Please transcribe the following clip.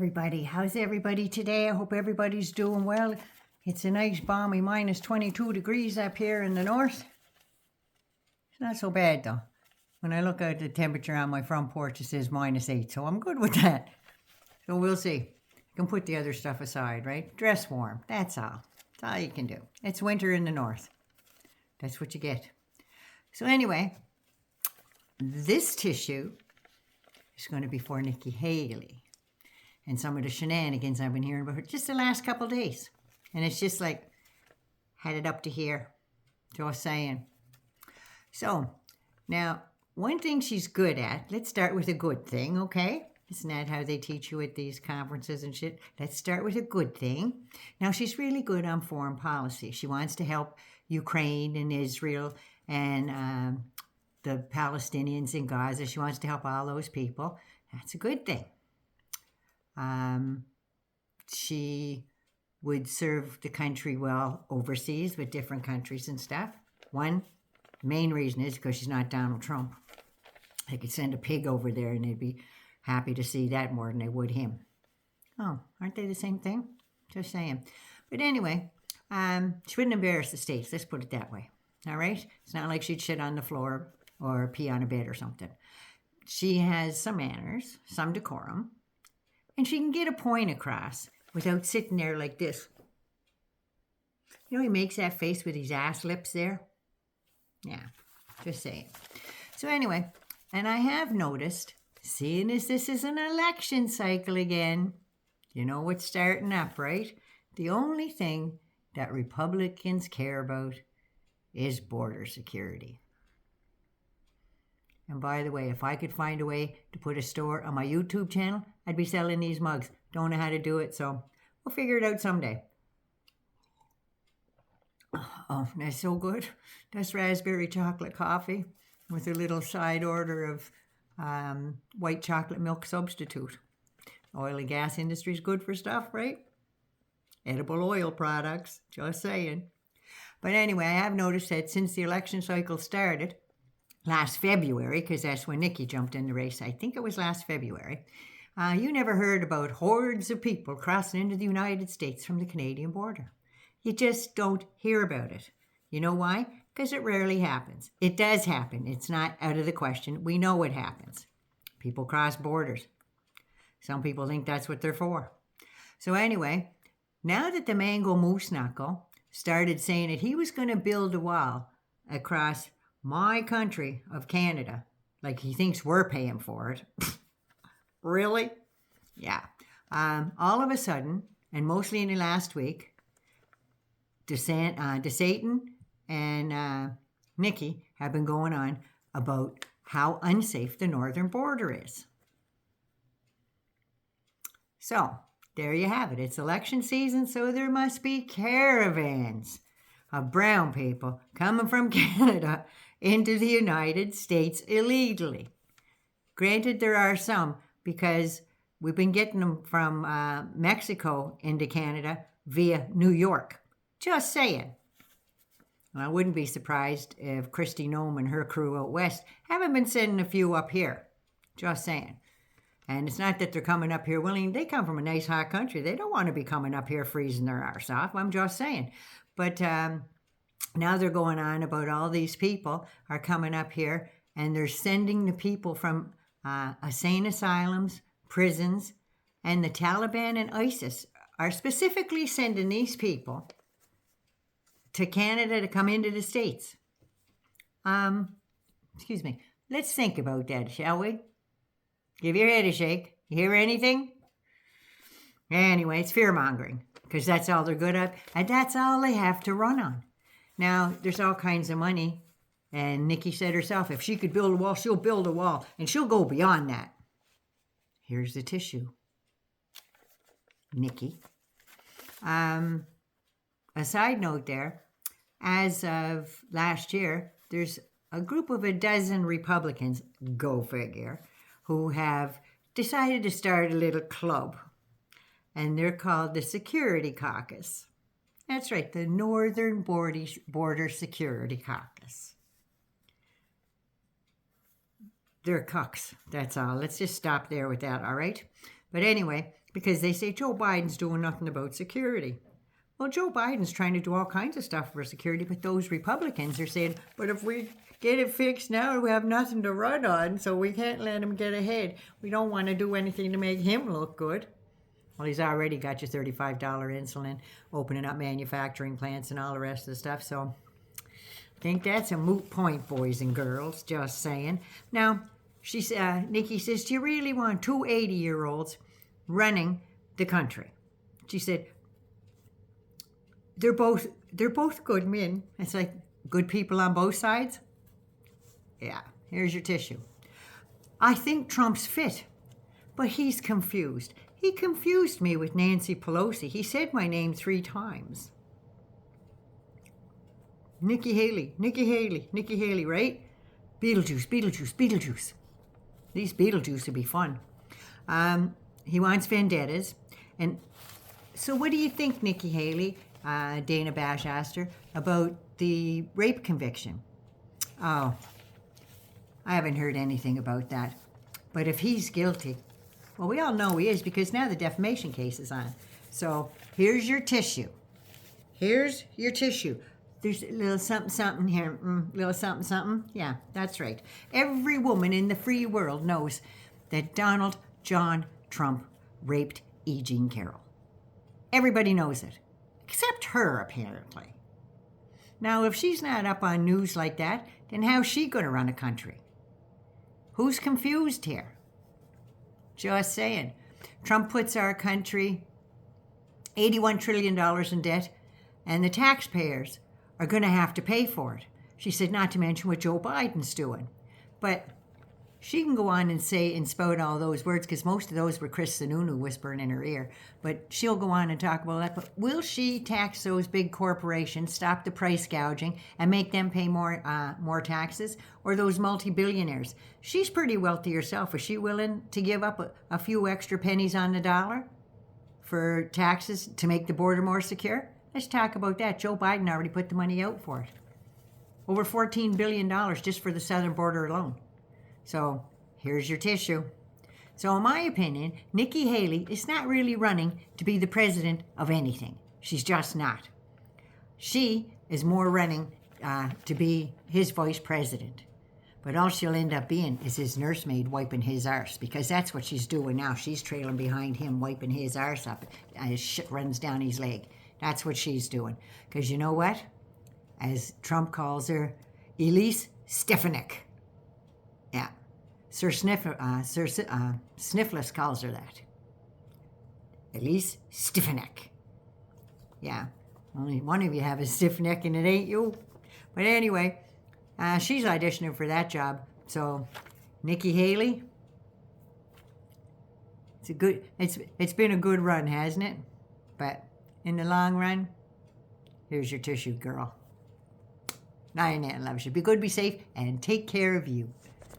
everybody. How's everybody today? I hope everybody's doing well. It's a nice balmy minus 22 degrees up here in the north. It's not so bad though. When I look at the temperature on my front porch, it says -8, so I'm good with that. So we'll see. I can put the other stuff aside, right? Dress warm, that's all. That's all you can do. It's winter in the north. That's what you get. So anyway, this tissue is going to be for Nikki Haley and some of the shenanigans I've been hearing about her just the last couple of days. And it's just like, had it up to here. Just saying. So, now, one thing she's good at, let's start with a good thing, okay? Isn't that how they teach you at these conferences and shit? Let's start with a good thing. Now, she's really good on foreign policy. She wants to help Ukraine and Israel and the Palestinians in Gaza. She wants to help all those people. That's a good thing. She would serve the country well overseas with different countries and stuff. One main reason is because she's not Donald Trump. They could send a pig over there and they'd be happy to see that more than they would him. Oh, aren't they the same thing? Just saying. But anyway, she wouldn't embarrass the States. Let's put it that way. All right? It's not like she'd shit on the floor or pee on a bed or something. She has some manners, some decorum, and she can get a point across without sitting there like this. You know, he makes that face with his ass lips there. Yeah, just saying. So anyway, and I have noticed, seeing as this is an election cycle again, you know what's starting up, right? The only thing that Republicans care about is border security. And by the way, if I could find a way to put a store on my YouTube channel, I'd be selling these mugs. Don't know how to do it, so we'll figure it out someday. Oh, that's so good. That's raspberry chocolate coffee with a little side order of white chocolate milk substitute. Oil and gas industry is good for stuff, right? Edible oil products, just saying. But anyway, I have noticed that since the election cycle started, last February, because that's when Nikki jumped in the race, I think it was last February, you never heard about hordes of people crossing into the United States from the Canadian border. You just don't hear about it. You know why? Because it rarely happens. It does happen. It's not out of the question. We know it happens. People cross borders. Some people think that's what they're for. So anyway, now that the Mango Moose Knuckle started saying that he was going to build a wall across my country of Canada, like he thinks we're paying for it. Really? Yeah. All of a sudden, and mostly in the last week, DeSatan and Nikki have been going on about how unsafe the northern border is. So, there you have it. It's election season, so there must be caravans of brown people coming from Canada into the United States illegally. Granted, there are some because we've been getting them from Mexico into Canada via New York. Just saying. I wouldn't be surprised if Kristi Noem and her crew out west haven't been sending a few up here. Just saying. And it's not that they're coming up here willing. They come from a nice hot country. They don't want to be coming up here freezing their arse off. I'm just saying. But now they're going on about all these people are coming up here and they're sending the people from insane asylums, prisons, and the Taliban and ISIS are specifically sending these people to Canada to come into the States. Excuse me. Let's think about that, shall we? Give your head a shake. You hear anything? Anyway, it's fear-mongering, because that's all they're good at, and that's all they have to run on. Now, there's all kinds of money, and Nikki said herself, if she could build a wall, she'll build a wall, and she'll go beyond that. Here's the tissue. Nikki. A side note there, as of last year, there's a group of a dozen Republicans, go figure, who have decided to start a little club. And they're called the Security Caucus. That's right, the Northern Border Security Caucus. They're cucks, that's all. Let's just stop there with that, all right? But anyway, because they say Joe Biden's doing nothing about security. Well, Joe Biden's trying to do all kinds of stuff for security, but those Republicans are saying, but if we get it fixed now, we have nothing to run on, so we can't let him get ahead. We don't want to do anything to make him look good. Well, he's already got your $35 insulin, opening up manufacturing plants and all the rest of the stuff, so I think that's a moot point, boys and girls, just saying. Now, Nikki says, do you really want two 80-year-olds running the country? She said, they're both good men. It's like good people on both sides. Yeah, here's your tissue. I think Trump's fit, but he's confused. He confused me with Nancy Pelosi. He said my name 3 times. Nikki Haley, right? Beetlejuice. These Beetlejuice would be fun. He wants vendettas. And so what do you think, Nikki Haley, Dana Bash asked her, about the rape conviction? Oh, I haven't heard anything about that. But if he's guilty, well, we all know he is because now the defamation case is on. So here's your tissue. There's a little something here. Little something. Yeah, that's right. Every woman in the free world knows that Donald John Trump raped E. Jean Carroll. Everybody knows it. Except her, apparently. Now, if she's not up on news like that, then how's she going to run a country? Who's confused here? Just saying. Trump puts our country $81 trillion in debt, and the taxpayers are going to have to pay for it. She said not to mention what Joe Biden's doing. But she can go on and say and spout all those words, because most of those were Chris Sununu whispering in her ear. But she'll go on and talk about that. But will she tax those big corporations, stop the price gouging, and make them pay more taxes? Or those multi-billionaires? She's pretty wealthy herself. Is she willing to give up a few extra pennies on the dollar for taxes to make the border more secure? Let's talk about that. Joe Biden already put the money out for it. Over $14 billion just for the southern border alone. So here's your tissue. So in my opinion, Nikki Haley is not really running to be the president of anything. She's just not. She is more running to be his vice president. But all she'll end up being is his nursemaid wiping his arse, because that's what she's doing now. She's trailing behind him, wiping his arse up. His shit runs down his leg. That's what she's doing. Because you know what? As Trump calls her, Elise Stefanik. Yeah. Sir Sniffless calls her that. Elise Stefanik. Yeah. Only one of you have a stiff neck and it ain't you. But anyway, she's auditioning for that job. So, Nikki Haley, it's been a good run, hasn't it? But in the long run, here's your tissue, girl. Night and loves you. Be good, be safe, and take care of you.